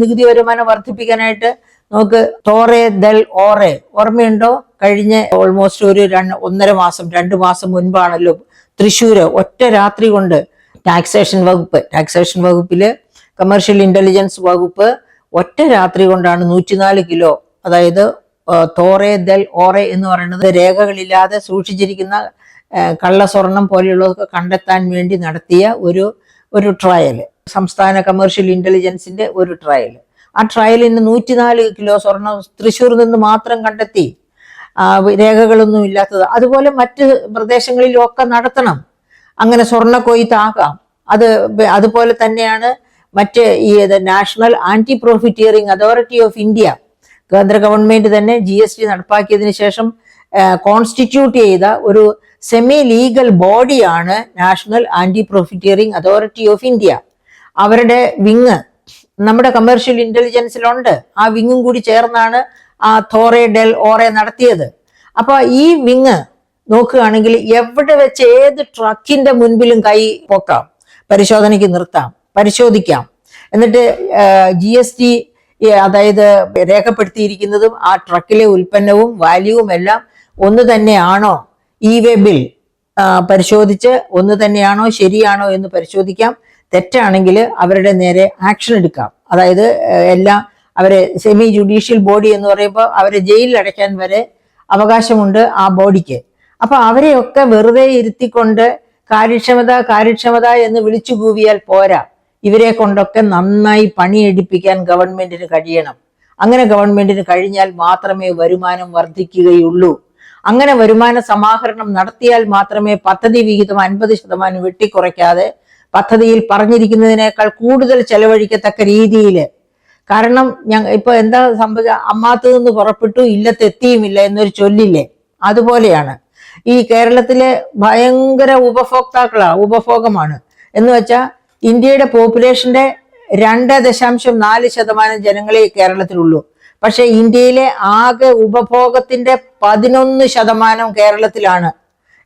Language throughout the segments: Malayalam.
നികുതി വരുമാനം വർദ്ധിപ്പിക്കാനായിട്ട് നമുക്ക് തോറെ ദൽ ഓറെ ഓർമ്മയുണ്ടോ? കഴിഞ്ഞ ഓൾമോസ്റ്റ് ഒരു 2 മാസം മുൻപാണല്ലോ തൃശ്ശൂര് ഒറ്റ രാത്രി കൊണ്ട് ടാക്സേഷൻ വകുപ്പില് കമേഴ്ഷ്യൽ ഇന്റലിജൻസ് വകുപ്പ് ഒറ്റ രാത്രി കൊണ്ടാണ് 104 കിലോ, അതായത് തോറെ ദൽ ഓറെ എന്ന് പറയുന്നത് രേഖകളില്ലാതെ സൂക്ഷിച്ചിരിക്കുന്ന കള്ളസ്വർണം പോലെയുള്ളതൊക്കെ കണ്ടെത്താൻ വേണ്ടി നടത്തിയ ഒരു ട്രയൽ, സംസ്ഥാന കമേഴ്ഷ്യൽ ഇന്റലിജൻസിന്റെ ഒരു ട്രയൽ. ആ ട്രയലിന് 104 കിലോ സ്വർണം തൃശ്ശൂരിൽ നിന്ന് മാത്രം കണ്ടെത്തി, രേഖകളൊന്നും ഇല്ലാത്തത്. അതുപോലെ മറ്റ് പ്രദേശങ്ങളിലും ഒക്കെ നടത്തണം, അങ്ങനെ സ്വർണ്ണ കൊയ്ത്താകാം. അതുപോലെ തന്നെയാണ് മറ്റ് national anti profiteering authority of India, കേന്ദ്ര ഗവൺമെന്റ് തന്നെ GST നടപ്പാക്കിയതിനു ശേഷം കോൺസ്റ്റിറ്റ്യൂട്ട് ചെയ്ത ഒരു സെമി ലീഗൽ ബോഡിയാണ് national anti profiteering authority of India. അവരുടെ വിങ് നമ്മുടെ കമേഴ്ഷ്യൽ ഇന്റലിജൻസിലുണ്ട്. ആ വിങ്ങും കൂടി ചേർന്നാണ് ആ തോറെ ഡെൽ ഓറെ നടത്തിയത്. അപ്പൊ ഈ വിങ് നോക്കുകയാണെങ്കിൽ എവിടെ വെച്ച് ഏത് ട്രക്കിന്റെ മുൻപിലും കൈ പൊക്കാം, പരിശോധനയ്ക്ക് നിർത്താം, പരിശോധിക്കാം. എന്നിട്ട് GST അതായത് രേഖപ്പെടുത്തിയിരിക്കുന്നതും ആ ട്രക്കിലെ ഉൽപ്പന്നവും വാല്യൂവും എല്ലാം ഒന്ന് തന്നെയാണോ, ഇ-വേ ബിൽ പരിശോധിച്ച് ഒന്ന് തന്നെയാണോ ശരിയാണോ എന്ന് പരിശോധിക്കാം. തെറ്റാണെങ്കിൽ അവരുടെ നേരെ ആക്ഷൻ എടുക്കാം. അതായത് അവരെ സെമി ജുഡീഷ്യൽ ബോഡി എന്ന് പറയുമ്പോൾ അവരെ ജയിലിൽ അടയ്ക്കാൻ വരെ അവകാശമുണ്ട് ആ ബോഡിക്ക്. അപ്പൊ അവരെയൊക്കെ വെറുതെ ഇരുത്തിക്കൊണ്ട് കാര്യക്ഷമത എന്ന് വിളിച്ചു കൂവിയാൽ പോരാ. ഇവരെ കൊണ്ടൊക്കെ നന്നായി പണിയെടുപ്പിക്കാൻ ഗവൺമെന്റിന് കഴിയണം. അങ്ങനെ ഗവൺമെന്റിന് കഴിഞ്ഞാൽ മാത്രമേ വരുമാനം വർദ്ധിക്കുകയുള്ളൂ. അങ്ങനെ വരുമാന സമാഹരണം നടത്തിയാൽ മാത്രമേ പദ്ധതി വിഹിതം 50% വെട്ടിക്കുറയ്ക്കാതെ പദ്ധതിയിൽ പറഞ്ഞിരിക്കുന്നതിനേക്കാൾ കൂടുതൽ ചെലവഴിക്കത്തക്ക രീതിയിൽ. കാരണം ഇപ്പൊ എന്താ സംഭവിക്കുക, അമ്മാത്ത് നിന്ന് പുറപ്പെട്ടു ഇല്ലത്തെത്തിയുമില്ല എന്നൊരു ചൊല്ലില്ലേ, അതുപോലെയാണ് ഈ കേരളത്തിലെ ഭയങ്കര ഉപഭോഗമാണ്. എന്ന് വെച്ചാൽ ഇന്ത്യയുടെ പോപ്പുലേഷന്റെ 2.4% ജനങ്ങളെ കേരളത്തിലുള്ളൂ. പക്ഷെ ഇന്ത്യയിലെ ആകെ ഉപഭോഗത്തിന്റെ 11% കേരളത്തിലാണ്.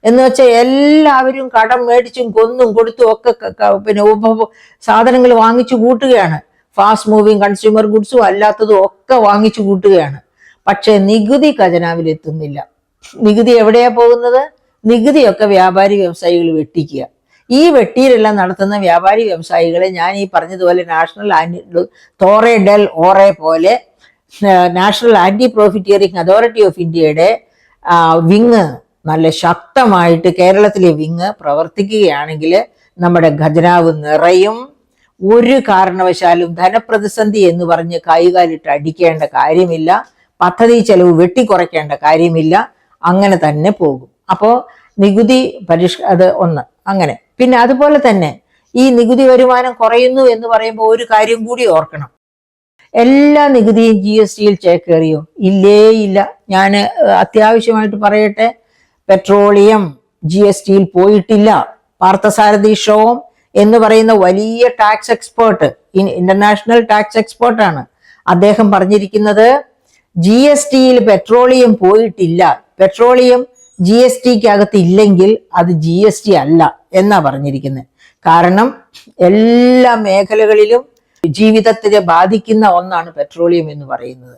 എന്ന് വെച്ചാൽ എല്ലാവരും കടം മേടിച്ചും കൊന്നും കൊടുത്തും ഒക്കെ സാധനങ്ങൾ വാങ്ങിച്ചു കൂട്ടുകയാണ്. ഫാസ്റ്റ് മൂവിങ് കൺസ്യൂമർ ഗുഡ്സും അല്ലാത്തതും ഒക്കെ വാങ്ങിച്ചു കൂട്ടുകയാണ്. പക്ഷെ നികുതി ഖജനാവിൽ എത്തുന്നില്ല. നികുതി എവിടെയാ പോകുന്നത്? നികുതിയൊക്കെ വ്യാപാരി വ്യവസായികൾ വെട്ടിക്കുക. ഈ വെട്ടിയിലെല്ലാം നടത്തുന്ന വ്യാപാരി വ്യവസായികളെ ഞാൻ ഈ പറഞ്ഞതുപോലെ നാഷണൽ തോറെ ഡെൽ ഓറെ പോലെ national anti profiteering authority of ഇന്ത്യയുടെ വിങ് നല്ല ശക്തമായിട്ട് കേരളത്തിലെ വിങ് പ്രവർത്തിക്കുകയാണെങ്കിൽ നമ്മുടെ ഖജനാവ് നിറയും. ഒരു കാരണവശാലും ധനപ്രതിസന്ധി എന്ന് പറഞ്ഞ് കൈകാലിട്ട് അടിക്കേണ്ട കാര്യമില്ല, പദ്ധതി ചെലവ് വെട്ടിക്കുറയ്ക്കേണ്ട കാര്യമില്ല. അങ്ങനെ തന്നെ പോകും. അപ്പോൾ നികുതി അത് ഒന്ന്. അങ്ങനെ പിന്നെ അതുപോലെ തന്നെ ഈ നികുതി വരുമാനം കുറയുന്നു എന്ന് പറയുമ്പോൾ ഒരു കാര്യം കൂടി ഓർക്കണം. എല്ലാ നികുതിയും GSTയിൽ ചേക്കേറിയോ? ഇല്ല. ഞാൻ അത്യാവശ്യമായിട്ട് പറയട്ടെ, പെട്രോളിയം GSTയിൽ പോയിട്ടില്ല. പാർത്ഥസാരഥി ഷോം എന്ന് പറയുന്ന വലിയ ടാക്സ് എക്സ്പേർട്ട്, ഇന്റർനാഷണൽ ടാക്സ് എക്സ്പേർട്ടാണ്, അദ്ദേഹം പറഞ്ഞിരിക്കുന്നത് GSTയിൽ പെട്രോളിയം പോയിട്ടില്ല. പെട്രോളിയം GSTക്കകത്ത് ഇല്ലെങ്കിൽ അത് GST അല്ല എന്നാ പറഞ്ഞിരിക്കുന്നത്. കാരണം എല്ലാ മേഖലകളിലും ജീവിതത്തിനെ ബാധിക്കുന്ന ഒന്നാണ് പെട്രോളിയം എന്ന് പറയുന്നത്.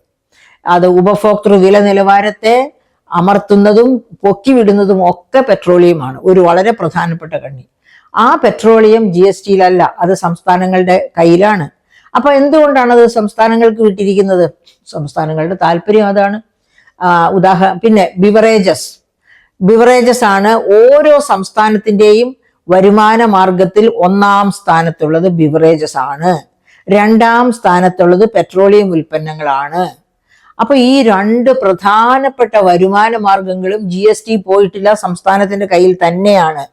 അത് ഉപഭോക്തൃ വില നിലവാരത്തെ അമർത്തുന്നതും പൊക്കിവിടുന്നതും ഒക്കെ പെട്രോളിയമാണ്, ഒരു വളരെ പ്രധാനപ്പെട്ട കണ്ണി. ആ പെട്രോളിയം GSTയിലല്ല, അത് സംസ്ഥാനങ്ങളുടെ കയ്യിലാണ്. അപ്പൊ എന്തുകൊണ്ടാണ് അത് സംസ്ഥാനങ്ങൾക്ക് വിട്ടിരിക്കുന്നത്? സംസ്ഥാനങ്ങളുടെ താല്പര്യം അതാണ്. പിന്നെ ബിവറേജസ് ആണ് ഓരോ സംസ്ഥാനത്തിന്റെയും വരുമാന മാർഗത്തിൽ 1-ാം സ്ഥാനത്തുള്ളത് ബിവറേജസ് ആണ്. 2-ാം സ്ഥാനത്തുള്ളത് പെട്രോളിയം ഉൽപ്പന്നങ്ങളാണ്. അപ്പൊ ഈ 2 പ്രധാനപ്പെട്ട വരുമാന മാർഗങ്ങളും GST പോയിട്ടില്ല, സംസ്ഥാനത്തിന്റെ കയ്യിൽ തന്നെയാണ്.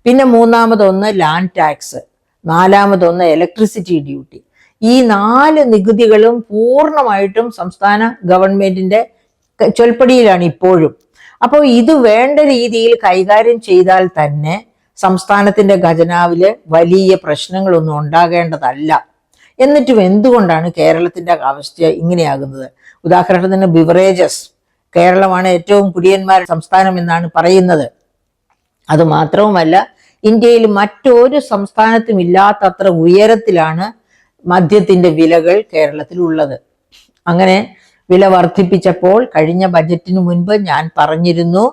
പിന്നെ 3-മതൊന്ന് ലാൻഡ് ടാക്സ്, 4-മതൊന്ന് ഇലക്ട്രിസിറ്റി ഡ്യൂട്ടി. ഈ 4 നികുതികളും പൂർണ്ണമായിട്ടും സംസ്ഥാന ഗവൺമെന്റിന്റെ ചൊൽപ്പടിയിലാണ് ഇപ്പോഴും. അപ്പോൾ ഇത് വേണ്ട രീതിയിൽ കൈകാര്യം ചെയ്താൽ തന്നെ സംസ്ഥാനത്തിന്റെ ഖജനാവില് വലിയ പ്രശ്നങ്ങളൊന്നും ഉണ്ടാകേണ്ടതല്ല. എന്നിട്ടും എന്തുകൊണ്ടാണ് കേരളത്തിന്റെ അവസ്ഥ ഇങ്ങനെയാകുന്നത്? ഉദാഹരണത്തിന് ബിവറേജസ്, കേരളമാണ് ഏറ്റവും കുടിയന്മാർ സംസ്ഥാനം എന്നാണ് പറയുന്നത്. അത് മാത്രവുമല്ല, ഇന്ത്യയിൽ മറ്റൊരു സംസ്ഥാനത്തും ഇല്ലാത്തത്ര ഉയരത്തിലാണ് മദ്യത്തിൻ്റെ വിലകൾ കേരളത്തിലുള്ളത്. അങ്ങനെ വില വർദ്ധിപ്പിച്ചപ്പോൾ കഴിഞ്ഞ ബജറ്റിന് മുൻപ് ഞാൻ പറഞ്ഞിരുന്നു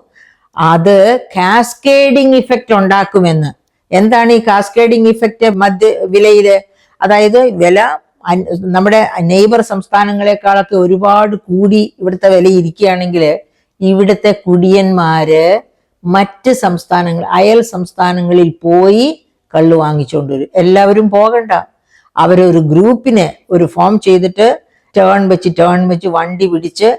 അത് കാസ്കേഡിംഗ് ഇഫക്റ്റ് ഉണ്ടാക്കുമെന്ന്. എന്താണ് ഈ കാസ്കേഡിംഗ് ഇഫക്റ്റ് വിലയില്? അതായത് വില നമ്മുടെ നെയ്ബർ സംസ്ഥാനങ്ങളെക്കാളൊക്കെ ഒരുപാട് കൂടി ഇവിടുത്തെ വില ഇരിക്കുകയാണെങ്കിൽ ഇവിടുത്തെ കുടിയന്മാര് മറ്റ് സംസ്ഥാനങ്ങൾ, അയൽ സംസ്ഥാനങ്ങളിൽ പോയി കള്ളു വാങ്ങിച്ചുകൊണ്ട് വരും. എല്ലാവരും പോകണ്ട, അവരൊരു ഗ്രൂപ്പിനെ ഒരു ഫോം ചെയ്തിട്ട് ടേൺ വെച്ച് വണ്ടി പിടിച്ച്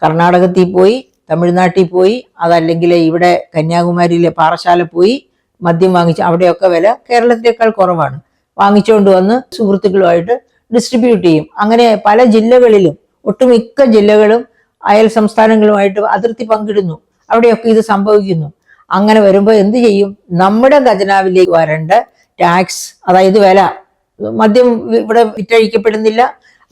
കർണാടകത്തിൽ പോയി, തമിഴ്നാട്ടിൽ പോയി, അതല്ലെങ്കിൽ ഇവിടെ കന്യാകുമാരിയിലെ പാറശാല പോയി മദ്യം വാങ്ങിച്ച്, അവിടെയൊക്കെ വില കേരളത്തിലേക്കാൾ കുറവാണ്, വാങ്ങിച്ചുകൊണ്ട് വന്ന് സുഹൃത്തുക്കളുമായിട്ട് ഡിസ്ട്രിബ്യൂട്ട് ചെയ്യും. അങ്ങനെ പല ജില്ലകളിലും, ഒട്ടുമിക്ക ജില്ലകളും അയൽ സംസ്ഥാനങ്ങളുമായിട്ട് അതിർത്തി പങ്കിടുന്നു. അവിടെയൊക്കെ ഇത് സംഭവിക്കുന്നു. അങ്ങനെ വരുമ്പോൾ എന്ത് ചെയ്യും? നമ്മുടെ ഖജനാവിലേക്ക് വരേണ്ട ടാക്സ്, അതായത് വില, മദ്യം ഇവിടെ വിറ്റഴിക്കപ്പെടുന്നില്ല,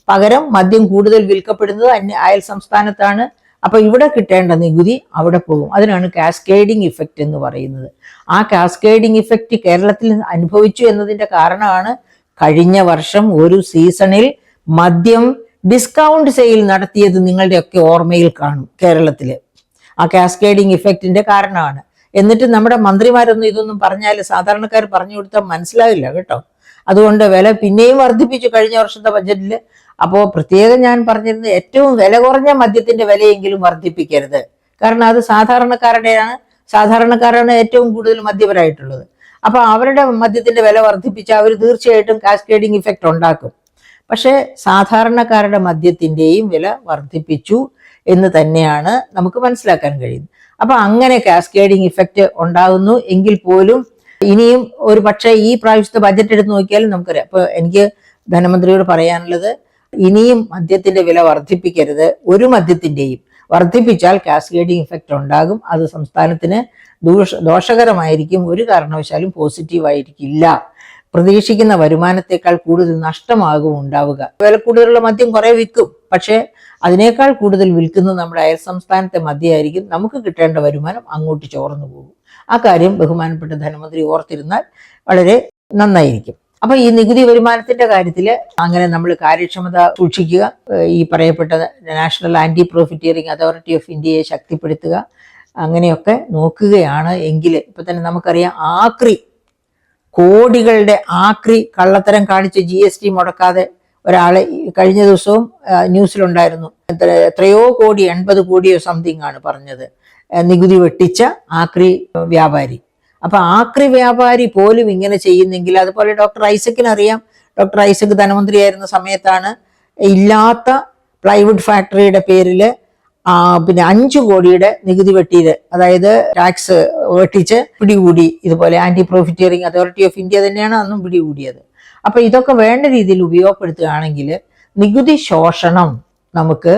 പകരം മദ്യം കൂടുതൽ വിൽക്കപ്പെടുന്നത് അയൽ സംസ്ഥാനത്താണ്. അപ്പൊ ഇവിടെ കിട്ടേണ്ട നികുതി അവിടെ പോകും. അതിനാണ് കാസ്കേഡിംഗ് ഇഫക്റ്റ് എന്ന് പറയുന്നത്. ആ കാസ്കേഡിംഗ് ഇഫക്റ്റ് കേരളത്തിൽ അനുഭവിച്ചു എന്നതിന്റെ കാരണമാണ് കഴിഞ്ഞ വർഷം ഒരു സീസണിൽ മദ്യം ഡിസ്കൗണ്ട് സെയിൽ നടത്തിയത്. നിങ്ങളുടെയൊക്കെ ഓർമ്മയിൽ കാണും കേരളത്തില്. ആ കാസ്കേഡിംഗ് ഇഫക്റ്റിന്റെ കാരണമാണ്. എന്നിട്ട് നമ്മുടെ മന്ത്രിമാരൊന്നും ഇതൊന്നും പറഞ്ഞാൽ സാധാരണക്കാർ പറഞ്ഞു കൊടുത്താൽ മനസ്സിലാവില്ല കേട്ടോ. അതുകൊണ്ട് വില പിന്നെയും വർദ്ധിപ്പിച്ചു കഴിഞ്ഞ വർഷത്തെ ബജറ്റിൽ. അപ്പോൾ പ്രത്യേകം ഞാൻ പറഞ്ഞിരുന്നത് ഏറ്റവും വില കുറഞ്ഞ മദ്യത്തിന്റെ വിലയെങ്കിലും വർദ്ധിപ്പിക്കരുത്. കാരണം അത് സാധാരണക്കാരാണ് ഏറ്റവും കൂടുതൽ മദ്യപരായിട്ടുള്ളത്. അപ്പൊ അവരുടെ മദ്യത്തിന്റെ വില വർദ്ധിപ്പിച്ചാൽ അവർ തീർച്ചയായിട്ടും കാസ്കേഡിംഗ് ഇഫക്റ്റ് ഉണ്ടാക്കും. പക്ഷേ സാധാരണക്കാരുടെ മദ്യത്തിന്റെയും വില വർദ്ധിപ്പിച്ചു എന്ന് തന്നെയാണ് നമുക്ക് മനസ്സിലാക്കാൻ കഴിയുന്നത്. അപ്പൊ അങ്ങനെ കാസ്കേഡിംഗ് ഇഫക്റ്റ് ഉണ്ടാകുന്നു എങ്കിൽ പോലും ഇനിയും ഒരു പക്ഷേ ഈ പ്രാവശ്യത്തെ ബജറ്റ് എടുത്ത് നോക്കിയാലും നമുക്കറിയാം. അപ്പൊ എനിക്ക് ധനമന്ത്രിയോട് പറയാനുള്ളത്, ഇനിയും മദ്യത്തിന്റെ വില വർദ്ധിപ്പിക്കരുത്. ഒരു മദ്യത്തിന്റെയും വർദ്ധിപ്പിച്ചാൽ കാസ്കേഡിംഗ് ഇഫക്റ്റ് ഉണ്ടാകും. അത് സംസ്ഥാനത്തിന് ദോഷകരമായിരിക്കും, ഒരു കാരണവശാലും പോസിറ്റീവായിരിക്കില്ല. പ്രതീക്ഷിക്കുന്ന വരുമാനത്തെക്കാൾ കൂടുതൽ നഷ്ടമാകും ഉണ്ടാവുക. വില കൂടുതലുള്ള മദ്യം കുറെ വിൽക്കും, പക്ഷേ അതിനേക്കാൾ കൂടുതൽ വിൽക്കുന്നത് നമ്മുടെ അയൽ സംസ്ഥാനത്തെ മദ്യമായിരിക്കും. നമുക്ക് കിട്ടേണ്ട വരുമാനം അങ്ങോട്ട് ചോർന്നു പോകും. ആ കാര്യം ബഹുമാനപ്പെട്ട ധനമന്ത്രി ഓർത്തിരുന്നാൽ വളരെ നന്നായിരിക്കും. അപ്പൊ ഈ നികുതി വരുമാനത്തിന്റെ കാര്യത്തിൽ അങ്ങനെ നമ്മൾ കാര്യക്ഷമത സൂക്ഷിക്കുക, ഈ പറയപ്പെട്ട national anti profiteering authority of ഇന്ത്യയെ ശക്തിപ്പെടുത്തുക, അങ്ങനെയൊക്കെ നോക്കുകയാണ് എങ്കിൽ ഇപ്പൊ തന്നെ നമുക്കറിയാം കോടികളുടെ കള്ളത്തരം കാണിച്ച് GST മുടക്കാതെ ഒരാളെ കഴിഞ്ഞ ദിവസവും ന്യൂസിലുണ്ടായിരുന്നു. എത്രയോ കോടി, 80 കോടിയോ സംതിങ് ആണ് പറഞ്ഞത്, നികുതി വെട്ടിച്ച ആക്രി വ്യാപാരി. അപ്പൊ ആക്രി വ്യാപാരി പോലും ഇങ്ങനെ ചെയ്യുന്നെങ്കിൽ, അതുപോലെ ഡോക്ടർ ഐസക്കിന് അറിയാം. ഡോക്ടർ ഐസക് ധനമന്ത്രിയായിരുന്ന സമയത്താണ് ഇല്ലാത്ത പ്ലൈവുഡ് ഫാക്ടറിയുടെ പേരില് 5 കോടിയുടെ നികുതി വെട്ടിയത്, അതായത് ടാക്സ് വെട്ടിച്ച് പിടികൂടി. ഇതുപോലെ anti profiteering authority of India തന്നെയാണ് അന്നും പിടികൂടിയത്. അപ്പൊ ഇതൊക്കെ വേണ്ട രീതിയിൽ ഉപയോഗപ്പെടുത്തുകയാണെങ്കിൽ നികുതി ശോഷണം നമുക്ക്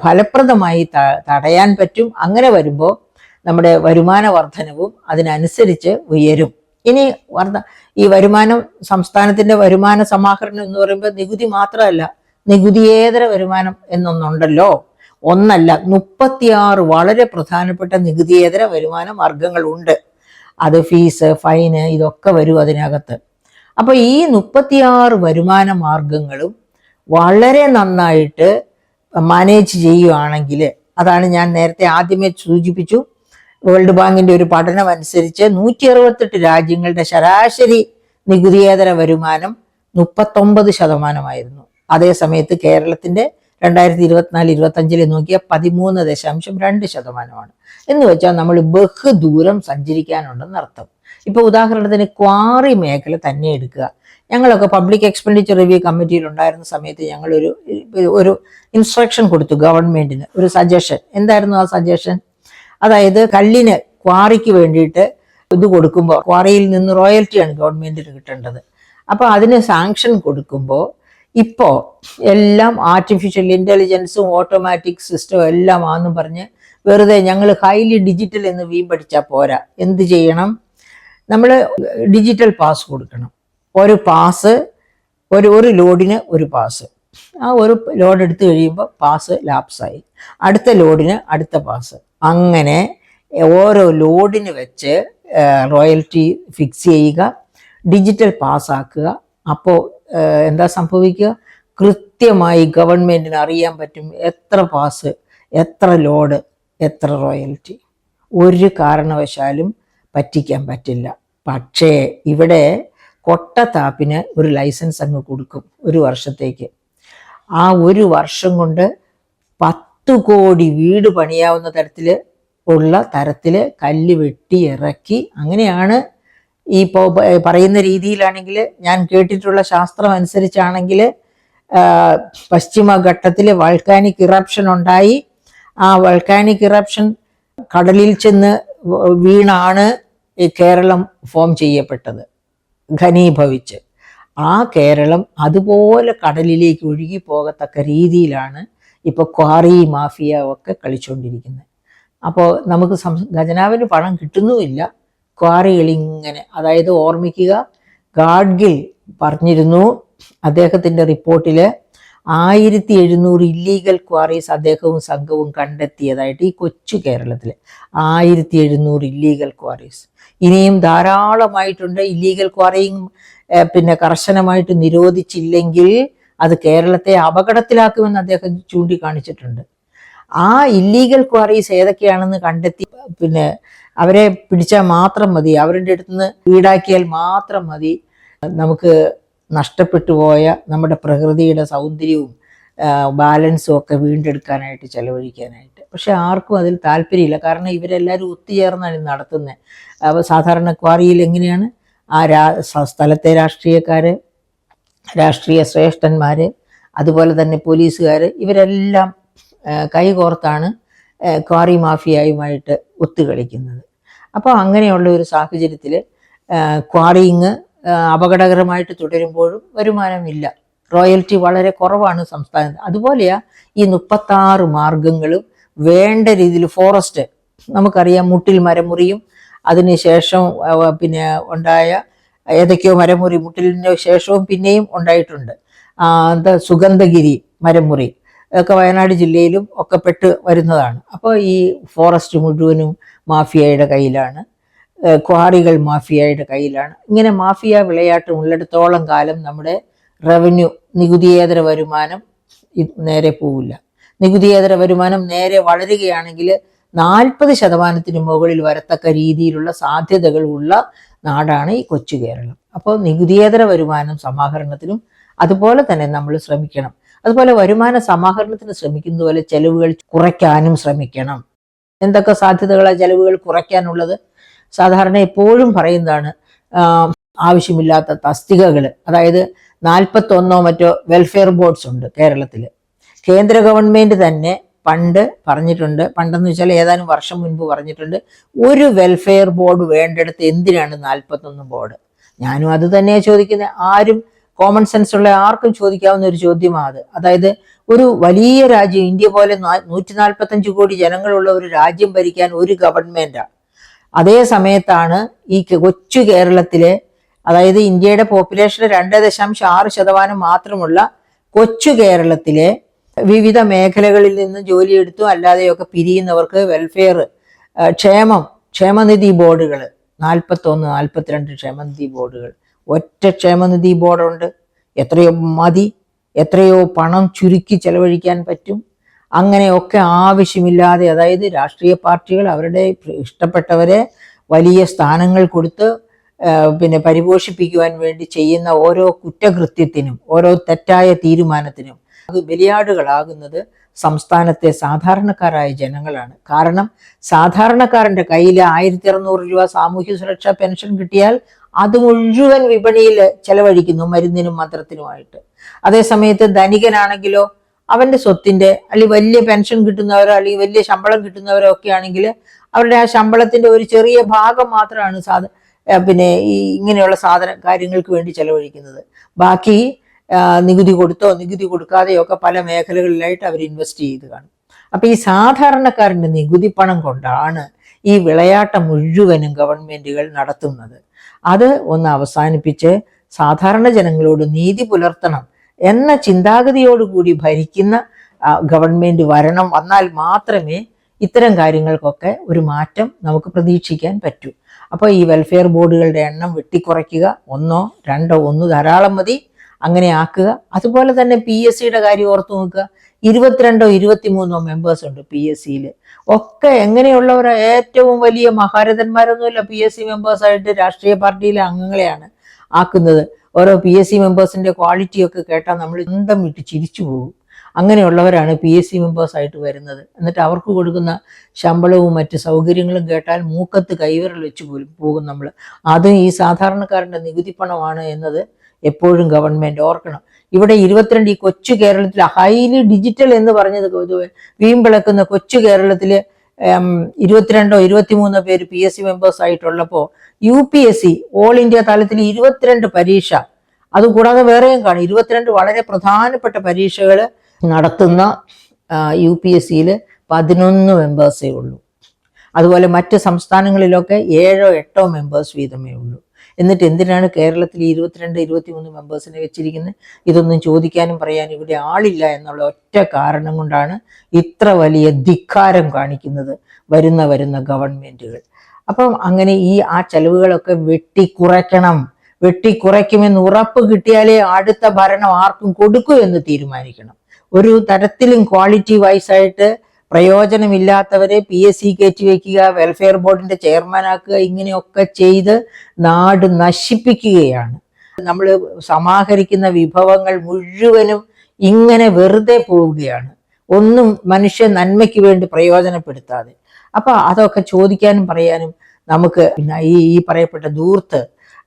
ഫലപ്രദമായി തടയാൻ പറ്റും. അങ്ങനെ വരുമ്പോൾ നമ്മുടെ വരുമാന വർധനവും അതിനനുസരിച്ച് ഉയരും. ഇനി ഈ വരുമാനം, സംസ്ഥാനത്തിന്റെ വരുമാന സമാഹരണം എന്ന് പറയുമ്പോൾ നികുതി മാത്രമല്ല, നികുതിയേതര വരുമാനം എന്നൊന്നുണ്ടല്ലോ. 36 വളരെ പ്രധാനപ്പെട്ട നികുതിയേതര വരുമാന മാർഗങ്ങളുണ്ട്. അത് ഫീസ്, ഫൈന്, ഇതൊക്കെ വരും അതിനകത്ത്. അപ്പൊ ഈ 36 വരുമാന മാർഗങ്ങളും വളരെ നന്നായിട്ട് മാനേജ് ചെയ്യുകയാണെങ്കിൽ, അതാണ് ഞാൻ നേരത്തെ ആദ്യമേ സൂചിപ്പിച്ചു, വേൾഡ് ബാങ്കിന്റെ ഒരു പഠനം അനുസരിച്ച് 168 രാജ്യങ്ങളുടെ ശരാശരി നികുതിയേതര വരുമാനം 39%. അതേ സമയത്ത് കേരളത്തിന്റെ 2024-25 നോക്കിയാൽ 13.2%. എന്ന് വെച്ചാൽ നമ്മൾ ബഹുദൂരം സഞ്ചരിക്കാനുണ്ടെന്ന് അർത്ഥം. ഇപ്പൊ ഉദാഹരണത്തിന് ക്വാറി മേഖല തന്നെ എടുക്കുക. ഞങ്ങളൊക്കെ പബ്ലിക് എക്സ്പെൻഡിച്ചർ റിവ്യൂ കമ്മിറ്റിയിൽ ഉണ്ടായിരുന്ന സമയത്ത് ഞങ്ങൾ ഒരു ഇൻസ്ട്രക്ഷൻ കൊടുത്തു ഗവൺമെന്റിന്, ഒരു സജഷൻ. എന്തായിരുന്നു ആ സജഷൻ? അതായത് കല്ലിന് ക്വാറിക്ക് വേണ്ടിയിട്ട് ഇത് കൊടുക്കുമ്പോൾ, ക്വാറിയിൽ നിന്ന് റോയൽറ്റിയാണ് ഗവൺമെന്റിന് കിട്ടേണ്ടത്. അപ്പൊ അതിന് സാങ്ഷൻ കൊടുക്കുമ്പോൾ ഇപ്പോൾ എല്ലാം ആർട്ടിഫിഷ്യൽ ഇന്റലിജൻസും ഓട്ടോമാറ്റിക് സിസ്റ്റവും എല്ലാം ആണെന്നും പറഞ്ഞ് വെറുതെ ഞങ്ങൾ ഹൈലി ഡിജിറ്റൽ എന്ന് പഠിച്ചാൽ പോരാ. എന്ത് ചെയ്യണം? നമ്മൾ ഡിജിറ്റൽ പാസ് കൊടുക്കണം. ഒരു പാസ്, ഒരു ലോഡിന് ഒരു പാസ്. ആ ഒരു ലോഡ് എടുത്തു കഴിയുമ്പോൾ പാസ് ലാപ്സായി, അടുത്ത ലോഡിന് അടുത്ത പാസ്. അങ്ങനെ ഓരോ ലോഡിന് വെച്ച് റോയൽറ്റി ഫിക്സ് ചെയ്യുക, ഡിജിറ്റൽ പാസ്സാക്കുക. അപ്പോൾ എന്താ സംഭവിക്കുക? കൃത്യമായി ഗവൺമെൻറ്റിന് അറിയാൻ പറ്റും എത്ര പാസ്, എത്ര ലോഡ്, എത്ര റോയൽറ്റി. ഒരു കാരണവശാലും പറ്റിക്കാൻ പറ്റില്ല. പക്ഷേ ഇവിടെ കൊട്ടത്താപ്പിന് ഒരു ലൈസൻസ് അങ്ങ് കൊടുക്കും 1 വർഷത്തേക്ക്. ആ 1 വർഷം കൊണ്ട് 10 കോടി വീട് പണിയാവുന്ന തരത്തിൽ കല്ല് വെട്ടി ഇറക്കി. അങ്ങനെയാണ് ഈ പറയുന്ന രീതിയിലാണെങ്കിൽ, ഞാൻ കേട്ടിട്ടുള്ള ശാസ്ത്രം അനുസരിച്ചാണെങ്കിൽ പശ്ചിമഘട്ടത്തിൽ വൾക്കാനിക് ഇറപ്ഷൻ ഉണ്ടായി. ആ വൾക്കാനിക് ഇറപ്ഷൻ കടലിൽ ചെന്ന് വീണാണ് ഈ കേരളം ഫോം ചെയ്യപ്പെട്ടത്, ഘനീഭവിച്ച്. ആ കേരളം അതുപോലെ കടലിലേക്ക് ഒഴുകി പോകത്തക്ക രീതിയിലാണ് ഇപ്പോൾ ക്വാറി മാഫിയ ഒക്കെ കളിച്ചുകൊണ്ടിരിക്കുന്നത്. അപ്പോൾ നമുക്ക് ഖജനാവിന് പണം കിട്ടുന്നുമില്ല. ക്വാറികളിങ്ങനെ, അതായത് ഓർമ്മിക്കുക, ഗാഡ്ഗിൽ പറഞ്ഞിരുന്നു അദ്ദേഹത്തിൻ്റെ റിപ്പോർട്ടിൽ 1700 ഇല്ലീഗൽ ക്വാറീസ് അദ്ദേഹവും സംഘവും കണ്ടെത്തിയതായിട്ട് ഈ കൊച്ചു കേരളത്തിൽ. 1700 ഇല്ലീഗൽ ക്വാറീസ്. ഇനിയും ധാരാളമായിട്ടുണ്ട്. ഇല്ലീഗൽ ക്വാറിയും പിന്നെ കർശനമായിട്ട് നിരോധിച്ചില്ലെങ്കിൽ അത് കേരളത്തെ അപകടത്തിലാക്കുമെന്ന് അദ്ദേഹം ചൂണ്ടിക്കാണിച്ചിട്ടുണ്ട്. ആ ഇല്ലീഗൽ ക്വാറീസ് ഏതൊക്കെയാണെന്ന് കണ്ടെത്തി പിന്നെ അവരെ പിടിച്ചാൽ മാത്രം മതി, അവരുടെ അടുത്ത് നിന്ന് ഈടാക്കിയാൽ മാത്രം മതി നമുക്ക് നഷ്ടപ്പെട്ടു പോയ നമ്മുടെ പ്രകൃതിയുടെ സൗന്ദര്യവും ബാലൻസും ഒക്കെ വീണ്ടെടുക്കാനായിട്ട്, ചെലവഴിക്കാനായിട്ട്. പക്ഷെ ആർക്കും അതിൽ താല്പര്യമില്ല. കാരണം ഇവരെല്ലാവരും ഒത്തുചേർന്നാണ് നടത്തുന്നത്. അപ്പോൾ സാധാരണ ക്വാറിയിൽ എങ്ങനെയാണ് സ്ഥലത്തെ രാഷ്ട്രീയക്കാർ, രാഷ്ട്രീയ ശ്രേഷ്ഠന്മാർ, അതുപോലെ തന്നെ പോലീസുകാർ, ഇവരെല്ലാം കൈകോർത്താണ് ക്വാറി മാഫിയയുമായിട്ട് ഒത്തുകളിക്കുന്നത്. അപ്പോൾ അങ്ങനെയുള്ള ഒരു സാഹചര്യത്തിൽ ക്വാറിയിങ് അപകടകരമായിട്ട് തുടരുമ്പോഴും വരുമാനമില്ല. റോയൽറ്റി വളരെ കുറവാണ് സംസ്ഥാനത്ത്. അതുപോലെയാ ഈ 36 മാർഗങ്ങളും വേണ്ട രീതിയിൽ. ഫോറസ്റ്റ് നമുക്കറിയാം, മുട്ടിൽ മരമുറിയും അതിനുശേഷം പിന്നെ ഉണ്ടായ ഏതൊക്കെയോ മരമുറി, മുട്ടിലിന് ശേഷവും പിന്നെയും ഉണ്ടായിട്ടുണ്ട്. സുഗന്ധഗിരി മരമുറി ഒക്കെ വയനാട് ജില്ലയിലും ഒക്കെ പെട്ട് വരുന്നതാണ്. അപ്പോൾ ഈ ഫോറസ്റ്റ് മുഴുവനും മാഫിയയുടെ കയ്യിലാണ്, ക്വാറികൾ മാഫിയയുടെ കയ്യിലാണ്. ഇങ്ങനെ മാഫിയ വിളയാട്ടം ഉള്ളിടത്തോളം കാലം നമ്മുടെ റവന്യൂ, നികുതിയേതര വരുമാനം നേരെ പോവില്ല. നികുതിയേതര വരുമാനം നേരെ വളരുകയാണെങ്കിൽ 40% മുകളിൽ വരത്തക്ക രീതിയിലുള്ള സാധ്യതകൾ ഉള്ള നാടാണ് ഈ കൊച്ചു കേരളം. അപ്പോൾ നികുതിയേതര വരുമാനം സമാഹരണത്തിനും അതുപോലെ തന്നെ നമ്മൾ ശ്രമിക്കണം. അതുപോലെ വരുമാന സമാഹരണത്തിന് ശ്രമിക്കുന്ന പോലെ ചെലവുകൾ കുറയ്ക്കാനും ശ്രമിക്കണം. എന്തൊക്കെ സാധ്യതകളാണ് ചെലവുകൾ കുറയ്ക്കാനുള്ളത്? സാധാരണ എപ്പോഴും പറയുന്നതാണ് ആവശ്യമില്ലാത്ത തസ്തികകൾ. അതായത് 41 മറ്റോ വെൽഫെയർ ബോർഡ്സ് ഉണ്ട് കേരളത്തിൽ. കേന്ദ്ര ഗവൺമെൻറ് തന്നെ പണ്ട് പറഞ്ഞിട്ടുണ്ട്, പണ്ടെന്ന് വെച്ചാൽ ഏതാനും വർഷം മുൻപ് പറഞ്ഞിട്ടുണ്ട്, ഒരു വെൽഫെയർ ബോർഡ് വേണ്ടെടുത്ത് എന്തിനാണ് 41 ബോർഡ്? ഞാനും അത് തന്നെയാണ് ചോദിക്കുന്നത്. ആരും കോമൺ സെൻസ് ഉള്ള ആർക്കും ചോദിക്കാവുന്ന ഒരു ചോദ്യമാണ് അത്. അതായത് ഒരു വലിയ രാജ്യം, ഇന്ത്യ പോലെ 145 കോടി ജനങ്ങളുള്ള ഒരു രാജ്യം ഭരിക്കാൻ ഒരു ഗവൺമെൻറ്റാണ്. അതേ സമയത്താണ് ഈ കൊച്ചു കേരളത്തിലെ, അതായത് ഇന്ത്യയുടെ പോപ്പുലേഷൻ 2.6% മാത്രമുള്ള കൊച്ചു കേരളത്തിലെ വിവിധ മേഖലകളിൽ നിന്ന് ജോലിയെടുത്തു അല്ലാതെയൊക്കെ പിരിയുന്നവർക്ക് വെൽഫെയർ, ക്ഷേമനിധി ബോർഡുകൾ 42 ക്ഷേമനിധി ബോർഡുകൾ. ഒറ്റ ക്ഷേമനിധി ബോർഡുണ്ട്. എത്രയോ പണം ചുരുക്കി ചെലവഴിക്കാൻ പറ്റും. അങ്ങനെയൊക്കെ ആവശ്യമില്ലാതെ, അതായത് രാഷ്ട്രീയ പാർട്ടികൾ അവരുടെ ഇഷ്ടപ്പെട്ടവരെ വലിയ സ്ഥാനങ്ങൾ കൊടുത്ത് പിന്നെ പരിപോഷിപ്പിക്കുവാൻ വേണ്ടി ചെയ്യുന്ന ഓരോ കുറ്റകൃത്യത്തിനും, ഓരോ തെറ്റായ തീരുമാനത്തിനും ബലിയാടുകളാകുന്നത് സംസ്ഥാനത്തെ സാധാരണക്കാരായ ജനങ്ങളാണ്. കാരണം സാധാരണക്കാരൻ്റെ കയ്യിൽ 1600 രൂപ സാമൂഹ്യ സുരക്ഷാ പെൻഷൻ കിട്ടിയാൽ അത് മുഴുവൻ വിപണിയിൽ ചെലവഴിക്കുന്നു, മരുന്നിനും മന്ത്രത്തിനുമായിട്ട്. അതേസമയത്ത് ധനികനാണെങ്കിലോ അവൻ്റെ സ്വത്തിൻ്റെ, അല്ലെങ്കിൽ വലിയ പെൻഷൻ കിട്ടുന്നവരോ അല്ലെങ്കിൽ വലിയ ശമ്പളം കിട്ടുന്നവരോ ഒക്കെ ആണെങ്കിൽ അവരുടെ ആ ശമ്പളത്തിൻ്റെ ഒരു ചെറിയ ഭാഗം മാത്രമാണ് പിന്നെ ഈ ഇങ്ങനെയുള്ള കാര്യങ്ങൾക്ക് വേണ്ടി ചെലവഴിക്കുന്നത്. ബാക്കി നികുതി കൊടുത്തോ നികുതി കൊടുക്കാതെയോ ഒക്കെ പല മേഖലകളിലായിട്ട് അവർ ഇൻവെസ്റ്റ് ചെയ്ത് കാണും. അപ്പോൾ ഈ സാധാരണക്കാരൻ്റെ നികുതി പണം കൊണ്ടാണ് ഈ വിളയാട്ടം മുഴുവനും ഗവൺമെൻറ്റുകൾ നടത്തുന്നത്. അത് ഒന്ന് അവസാനിപ്പിച്ച് സാധാരണ ജനങ്ങളോട് നീതി പുലർത്തണം എന്ന ചിന്താഗതിയോടുകൂടി ഭരിക്കുന്ന ഗവൺമെൻറ് വന്നാൽ മാത്രമേ ഇത്തരം കാര്യങ്ങൾക്കൊക്കെ ഒരു മാറ്റം നമുക്ക് പ്രതീക്ഷിക്കാൻ പറ്റൂ. അപ്പോൾ ഈ വെൽഫെയർ ബോർഡുകളുടെ എണ്ണം വെട്ടിക്കുറയ്ക്കുക, 1 2 1 ധാരാളം മതി. അങ്ങനെ ആക്കുക. അതുപോലെ തന്നെ PSCയുടെ കാര്യം ഓർത്ത് നോക്കുക. 22 23 മെമ്പേഴ്സ് ഉണ്ട് PSCയിൽ. ഒക്കെ എങ്ങനെയുള്ളവർ? ഏറ്റവും വലിയ മഹാരഥന്മാരൊന്നുമില്ല. PSC മെമ്പേഴ്സായിട്ട് രാഷ്ട്രീയ പാർട്ടിയിലെ അംഗങ്ങളെയാണ് ആക്കുന്നത്. ഓരോ PSC മെമ്പേഴ്സിന്റെ ക്വാളിറ്റിയൊക്കെ കേട്ടാൽ നമ്മൾ സ്വന്തം വിട്ട് ചിരിച്ചു പോകും. അങ്ങനെയുള്ളവരാണ് PSC മെമ്പേഴ്സായിട്ട് വരുന്നത്. എന്നിട്ട് അവർക്ക് കൊടുക്കുന്ന ശമ്പളവും മറ്റ് സൗകര്യങ്ങളും കേട്ടാൽ മൂക്കത്ത് കൈവിരൽ വെച്ച് പോകും നമ്മൾ. അതും ഈ സാധാരണക്കാരൻ്റെ നികുതി പണമാണ് എന്നത് എപ്പോഴും ഗവൺമെൻറ് ഓർക്കണം. ഇവിടെ 22 ഈ കൊച്ചു കേരളത്തിൽ ഹൈലി ഡിജിറ്റൽ എന്ന് പറഞ്ഞത് വീമ്പിളക്കുന്ന കൊച്ചു കേരളത്തിൽ 22 23 പേര് PSC മെമ്പേഴ്സ് ആയിട്ടുള്ളപ്പോൾ UPSC ഓൾ ഇന്ത്യ തലത്തിൽ 22 പരീക്ഷ, അതുകൂടാതെ വേറെയും കാണും 22 വളരെ പ്രധാനപ്പെട്ട പരീക്ഷകൾ നടത്തുന്ന UPSCയിൽ 11 മെമ്പേഴ്സേ ഉള്ളൂ. അതുപോലെ മറ്റ് സംസ്ഥാനങ്ങളിലൊക്കെ 7 8 മെമ്പേഴ്സ് വീതമേ ഉള്ളൂ. എന്നിട്ട് എന്തിനാണ് കേരളത്തിൽ 22 23 മെമ്പേഴ്സിനെ വെച്ചിരിക്കുന്നത്? ഇതൊന്നും ചോദിക്കാനും പറയാനും ഇവിടെ ആളില്ല എന്നുള്ള ഒറ്റ കാരണം കൊണ്ടാണ് ഇത്ര വലിയ ധിക്കാരം കാണിക്കുന്നത് വരുന്ന ഗവൺമെൻറ്റുകൾ. അപ്പം അങ്ങനെ ആ ചെലവുകളൊക്കെ വെട്ടിക്കുറയ്ക്കുമെന്ന് ഉറപ്പ് കിട്ടിയാലേ അടുത്ത ഭരണം ആർക്കും കൊടുക്കൂ എന്ന് തീരുമാനിക്കണം. ഒരു തരത്തിലും ക്വാളിറ്റി വൈസായിട്ട് പ്രയോജനമില്ലാത്തവരെ PSC കയറ്റി വയ്ക്കുക, വെൽഫെയർ ബോർഡിന്റെ ചെയർമാനാക്കുക, ഇങ്ങനെയൊക്കെ ചെയ്ത് നാട് നശിപ്പിക്കുകയാണ്. നമ്മൾ സമാഹരിക്കുന്ന വിഭവങ്ങൾ മുഴുവനും ഇങ്ങനെ വെറുതെ പോവുകയാണ്, ഒന്നും മനുഷ്യ നന്മയ്ക്ക് വേണ്ടി പ്രയോജനപ്പെടുത്താതെ. അപ്പൊ അതൊക്കെ ചോദിക്കാനും പറയാനും നമുക്ക് ഈ പറയപ്പെട്ട ധൂർത്ത്,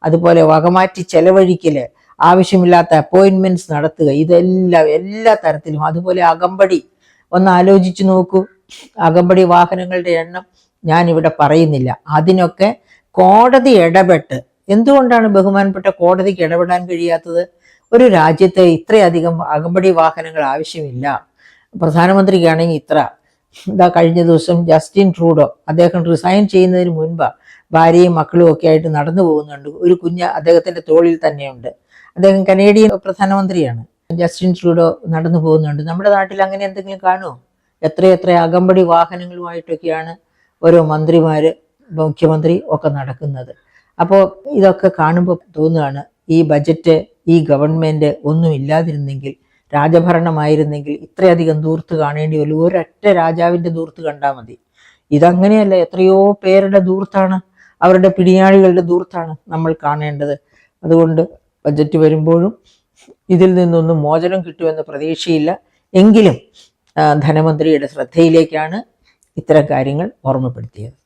അതുപോലെ വകമാറ്റി ചെലവഴിക്കല്, ആവശ്യമില്ലാത്ത അപ്പോയിന്റ്മെന്റ്സ് നടത്തുക, ഇതെല്ലാം എല്ലാ തരത്തിലും. അതുപോലെ അകമ്പടി ഒന്ന് ആലോചിച്ചു നോക്കൂ. അകമ്പടി വാഹനങ്ങളുടെ എണ്ണം ഞാനിവിടെ പറയുന്നില്ല. അതിനൊക്കെ കോടതി ഇടപെട്ട്, എന്തുകൊണ്ടാണ് ബഹുമാനപ്പെട്ട കോടതിക്ക് ഇടപെടാൻ കഴിയാത്തത്? ഒരു രാജ്യത്ത് ഇത്രയധികം അകമ്പടി വാഹനങ്ങൾ ആവശ്യമില്ല. പ്രധാനമന്ത്രിക്കാണെങ്കിൽ കഴിഞ്ഞ ദിവസം ജസ്റ്റിൻ ട്രൂഡോ അദ്ദേഹം റിസൈൻ ചെയ്യുന്നതിന് മുൻപ് ഭാര്യയും മക്കളും ഒക്കെ ആയിട്ട് നടന്നു പോകുന്നുണ്ട്. ഒരു കുഞ്ഞ് അദ്ദേഹത്തിന്റെ തോളിൽ തന്നെയുണ്ട്. അദ്ദേഹം കനേഡിയൻ പ്രധാനമന്ത്രിയാണ്. ജസ്റ്റിൻ ട്രൂഡോ നടന്നു പോകുന്നുണ്ട്. നമ്മുടെ നാട്ടിൽ അങ്ങനെ എന്തെങ്കിലും കാണുമോ? എത്ര അകമ്പടി വാഹനങ്ങളുമായിട്ടൊക്കെയാണ് ഓരോ മന്ത്രിമാര്, മുഖ്യമന്ത്രി ഒക്കെ നടക്കുന്നത്. അപ്പോൾ ഇതൊക്കെ കാണുമ്പോൾ തോന്നുകയാണ്, ഈ ബജറ്റ്, ഈ ഗവൺമെന്റ് ഒന്നും ഇല്ലാതിരുന്നെങ്കിൽ, രാജഭരണമായിരുന്നെങ്കിൽ ഇത്രയധികം ദൂർത്ത് കാണേണ്ടി വരും. ഒരൊറ്റ രാജാവിന്റെ ദൂർത്ത് കണ്ടാൽ മതി. ഇതങ്ങനെയല്ല, എത്രയോ പേരുടെ ദൂർത്താണ്, അവരുടെ പിടിയാളികളുടെ ദൂർത്താണ് നമ്മൾ കാണേണ്ടത്. അതുകൊണ്ട് ബജറ്റ് വരുമ്പോഴും ഇതിൽ നിന്നൊന്നും മോചനം കിട്ടുമെന്ന് പ്രതീക്ഷയില്ല. എങ്കിലും ധനമന്ത്രിയുടെ ശ്രദ്ധയിലേക്കാണ് ഇത്തരം കാര്യങ്ങൾ ഓർമ്മപ്പെടുത്തിയത്.